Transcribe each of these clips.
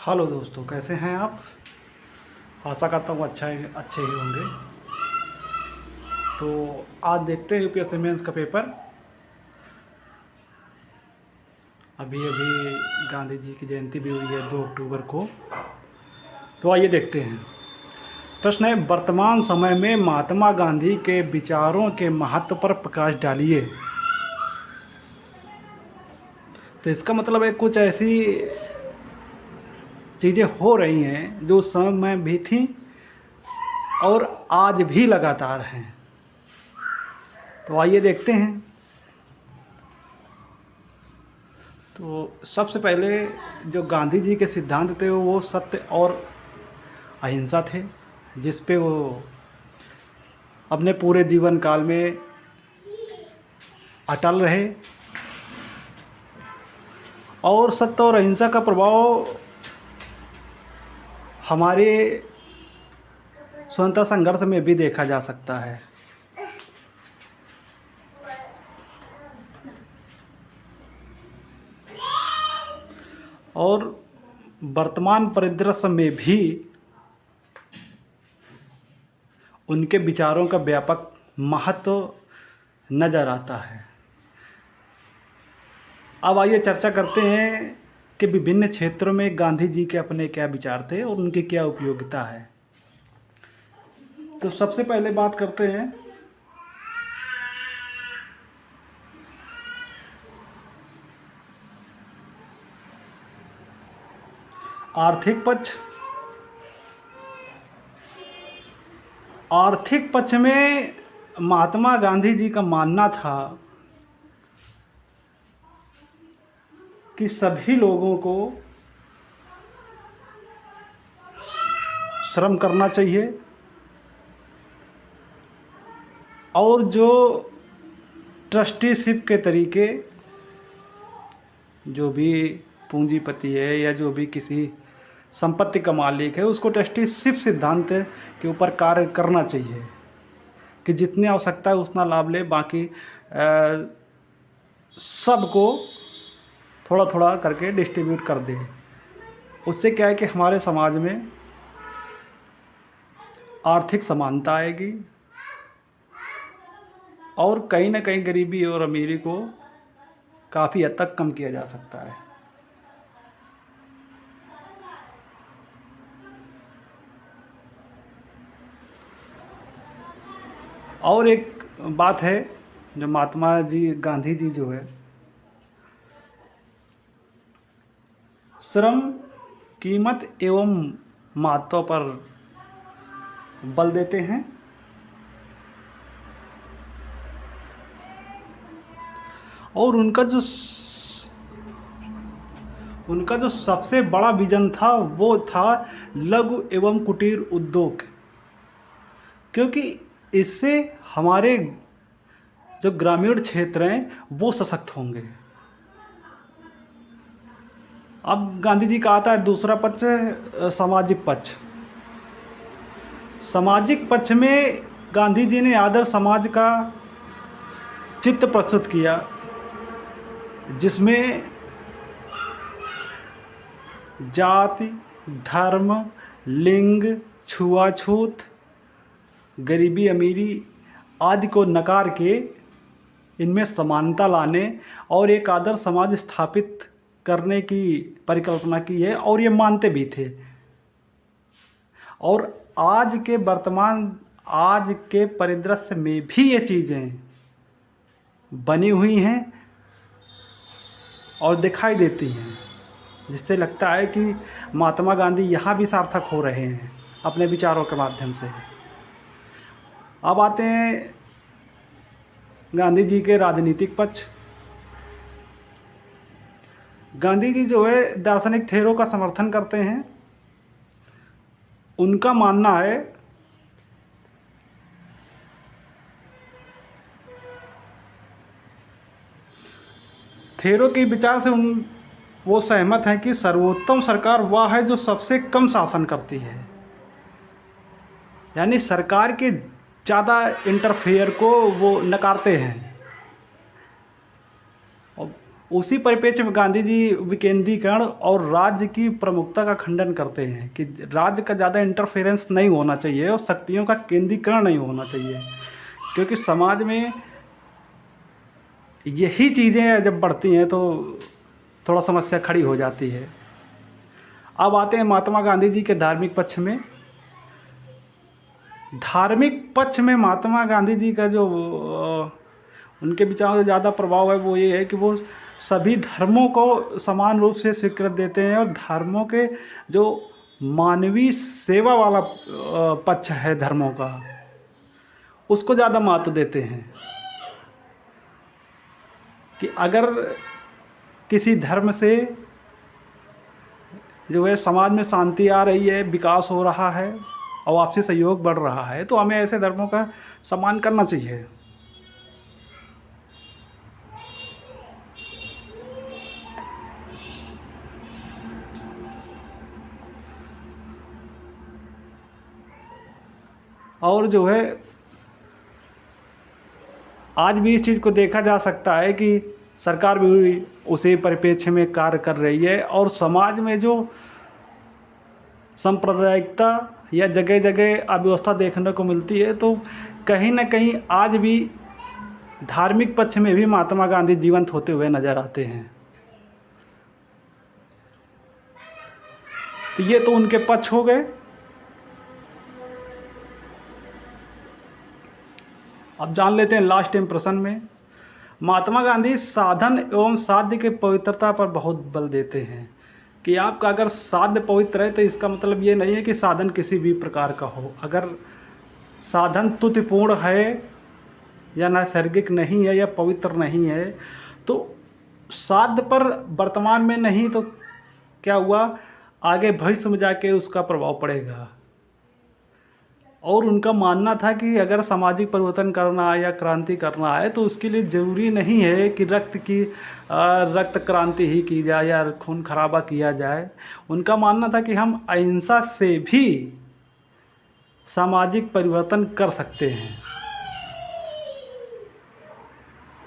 Hello दोस्तों, कैसे हैं आप। आशा करता हूँ अच्छे ही होंगे। तो आज देखते हैं यूपीएससी मेंस का पेपर। अभी अभी गांधी जी की जयंती भी हुई है 2 अक्टूबर को। तो आइए देखते हैं। प्रश्न है, वर्तमान समय में महात्मा गांधी के विचारों के महत्व पर प्रकाश डालिए। तो इसका मतलब है कुछ ऐसी चीज़ें हो रही हैं जो उस समय में भी थी और आज भी लगातार हैं। तो आइए देखते हैं। तो सबसे पहले जो गांधी जी के सिद्धांत थे वो सत्य और अहिंसा थे, जिस पे वो अपने पूरे जीवन काल में अटल रहे। और सत्य और अहिंसा का प्रभाव हमारे स्वतंत्रता संघर्ष में भी देखा जा सकता है। और वर्तमान परिदृश्य में भी उनके विचारों का व्यापक महत्व नज़र आता है। अब आइए चर्चा करते हैं कि विभिन्न क्षेत्रों में गांधी जी के अपने क्या विचार थे और उनकी क्या उपयोगिता है। तो सबसे पहले बात करते हैं आर्थिक पक्ष। आर्थिक पक्ष में महात्मा गांधी जी का मानना था कि सभी लोगों को श्रम करना चाहिए और जो ट्रस्टीशिप के तरीके, जो भी पूंजीपति है या जो भी किसी संपत्ति का मालिक है, उसको ट्रस्टीशिप सिद्धांत के ऊपर कार्य करना चाहिए कि जितनी आवश्यकता है उतना लाभ ले, बाकी सबको थोड़ा थोड़ा करके डिस्ट्रीब्यूट कर दे। उससे क्या है कि हमारे समाज में आर्थिक समानता आएगी और कहीं ना कहीं गरीबी और अमीरी को काफ़ी हद तक कम किया जा सकता है। और एक बात है, जो महात्मा जी गांधी जी जो है श्रम, कीमत एवं महत्व पर बल देते हैं। और उनका जो सबसे बड़ा विजन था वो था लघु एवं कुटीर उद्योग, क्योंकि इससे हमारे जो ग्रामीण क्षेत्र हैं वो सशक्त होंगे। अब गांधी जी का आता है दूसरा पक्ष, सामाजिक पक्ष। सामाजिक पक्ष में गांधी जी ने आदर्श समाज का चित्र प्रस्तुत किया, जिसमें जाति, धर्म, लिंग, छुआछूत, गरीबी अमीरी आदि को नकार के इनमें समानता लाने और एक आदर्श समाज स्थापित करने की परिकल्पना की है, और ये मानते भी थे। और आज के परिदृश्य में भी ये चीज़ें बनी हुई हैं और दिखाई देती हैं, जिससे लगता है कि महात्मा गांधी यहाँ भी सार्थक हो रहे हैं अपने विचारों के माध्यम से। अब आते हैं गांधी जी के राजनीतिक पक्ष। गांधी जी जो है दार्शनिक थेरों का समर्थन करते हैं। उनका मानना है थेरों के विचार से वो सहमत हैं कि सर्वोत्तम सरकार वह है जो सबसे कम शासन करती है, यानी सरकार के ज़्यादा इंटरफेयर को वो नकारते हैं। उसी परिप्रेक्ष्य में गांधी जी विकेंद्रीकरण और राज्य की प्रमुखता का खंडन करते हैं कि राज्य का ज़्यादा इंटरफेरेंस नहीं होना चाहिए और शक्तियों का केंद्रीकरण नहीं होना चाहिए, क्योंकि समाज में यही चीज़ें जब बढ़ती हैं तो थोड़ा समस्या खड़ी हो जाती है। अब आते हैं महात्मा गांधी जी के धार्मिक पक्ष में। धार्मिक पक्ष में महात्मा गांधी जी का जो उनके विचारों से ज़्यादा प्रभाव है वो ये है कि वो सभी धर्मों को समान रूप से स्वीकृत देते हैं और धर्मों के जो मानवीय सेवा वाला पक्ष है धर्मों का, उसको ज़्यादा महत्व देते हैं कि अगर किसी धर्म से जो है समाज में शांति आ रही है, विकास हो रहा है और आपसी सहयोग बढ़ रहा है, तो हमें ऐसे धर्मों का सम्मान करना चाहिए। और जो है आज भी इस चीज़ को देखा जा सकता है कि सरकार भी उसी परिप्रेक्ष्य में कार्य कर रही है और समाज में जो सांप्रदायिकता या जगह जगह अव्यवस्था देखने को मिलती है, तो कहीं ना कहीं आज भी धार्मिक पक्ष में भी महात्मा गांधी जीवंत होते हुए नजर आते हैं। तो ये तो उनके पक्ष हो गए। अब जान लेते हैं लास्ट इम्प्रेशन में। महात्मा गांधी साधन एवं साध्य के पवित्रता पर बहुत बल देते हैं कि आपका अगर साध्य पवित्र है तो इसका मतलब ये नहीं है कि साधन किसी भी प्रकार का हो। अगर साधन तुतिपूर्ण है या नैसर्गिक नहीं है या पवित्र नहीं है तो साध्य पर वर्तमान में नहीं तो क्या हुआ, आगे भविष्य में जाके उसका प्रभाव पड़ेगा। और उनका मानना था कि अगर सामाजिक परिवर्तन करना है या क्रांति करना है तो उसके लिए ज़रूरी नहीं है कि रक्त क्रांति ही की जाए या खून खराबा किया जाए। उनका मानना था कि हम अहिंसा से भी सामाजिक परिवर्तन कर सकते हैं।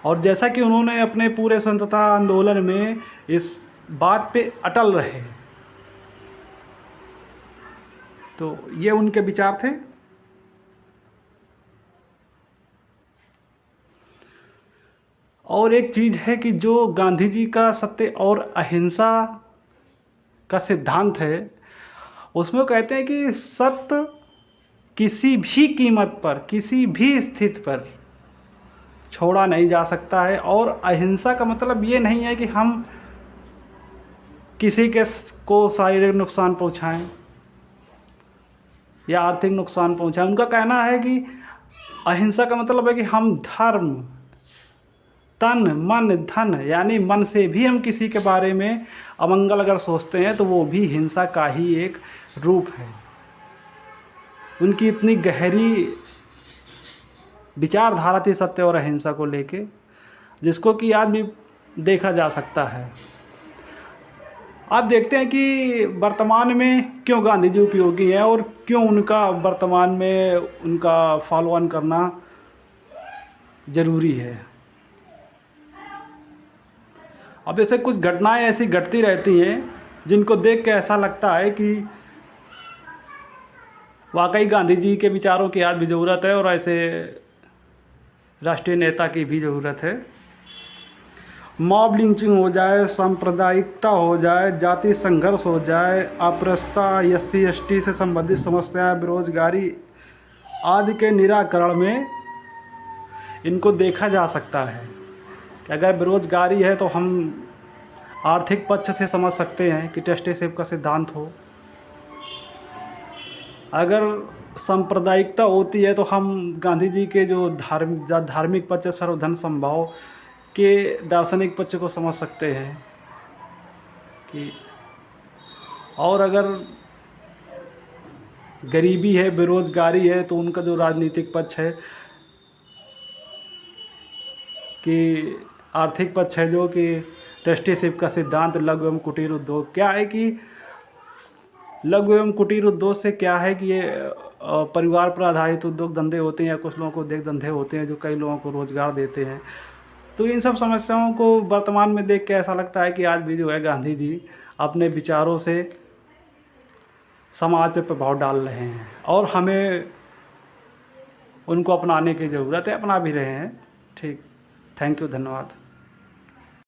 और जैसा कि उन्होंने अपने पूरे स्वतंत्रता आंदोलन में इस बात पे अटल रहे, तो ये उनके विचार थे। और एक चीज़ है कि जो गांधी जी का सत्य और अहिंसा का सिद्धांत है उसमें कहते हैं कि सत्य किसी भी कीमत पर किसी भी स्थिति पर छोड़ा नहीं जा सकता है। और अहिंसा का मतलब ये नहीं है कि हम किसी को शारीरिक नुकसान पहुंचाएं या आर्थिक नुकसान पहुंचाएं। उनका कहना है कि अहिंसा का मतलब है कि हम धर्म, तन, मन, धन यानी मन से भी हम किसी के बारे में अमंगल अगर सोचते हैं तो वो भी हिंसा का ही एक रूप है। उनकी इतनी गहरी विचारधारा थी सत्य और अहिंसा को लेके, जिसको कि आज भी देखा जा सकता है। आप देखते हैं कि वर्तमान में क्यों गांधी जी उपयोगी हैं और क्यों उनका वर्तमान में उनका फॉलो ऑन करना ज़रूरी है। अब ऐसे कुछ घटनाएं ऐसी घटती रहती हैं जिनको देख के ऐसा लगता है कि वाकई गांधी जी के विचारों की आज भी ज़रूरत है और ऐसे राष्ट्रीय नेता की भी ज़रूरत है। मॉब लिंचिंग हो जाए, सांप्रदायिकता हो जाए, जाति संघर्ष हो जाए, अपरसता, SC/ST से संबंधित समस्याएं, बेरोजगारी आदि के निराकरण में इनको देखा जा सकता है कि अगर बेरोजगारी है तो हम आर्थिक पक्ष से समझ सकते हैं कि टेस्टेसिव का सिद्धांत हो। अगर सांप्रदायिकता होती है तो हम गांधी जी के जो धार्मिक पक्ष सर्वधर्म समभाव के दार्शनिक पक्ष को समझ सकते हैं कि, और अगर गरीबी है, बेरोजगारी है तो उनका जो राजनीतिक पक्ष है कि आर्थिक पक्ष है जो कि टेस्टेसिव का सिद्धांत, लघु एवं कुटीर उद्योग। क्या है कि लघु एवं कुटीर उद्योग से क्या है कि ये परिवार पर आधारित उद्योग धंधे होते हैं या कुछ लोगों को उद्योग धंधे होते हैं जो कई लोगों को रोजगार देते हैं। तो इन सब समस्याओं को वर्तमान में देख के ऐसा लगता है कि आज भी जो है गांधी जी अपने विचारों से समाज पे प्रभाव डाल रहे हैं और हमें उनको अपनाने की ज़रूरत है, अपना भी रहे हैं। ठीक, थैंक यू, धन्यवाद।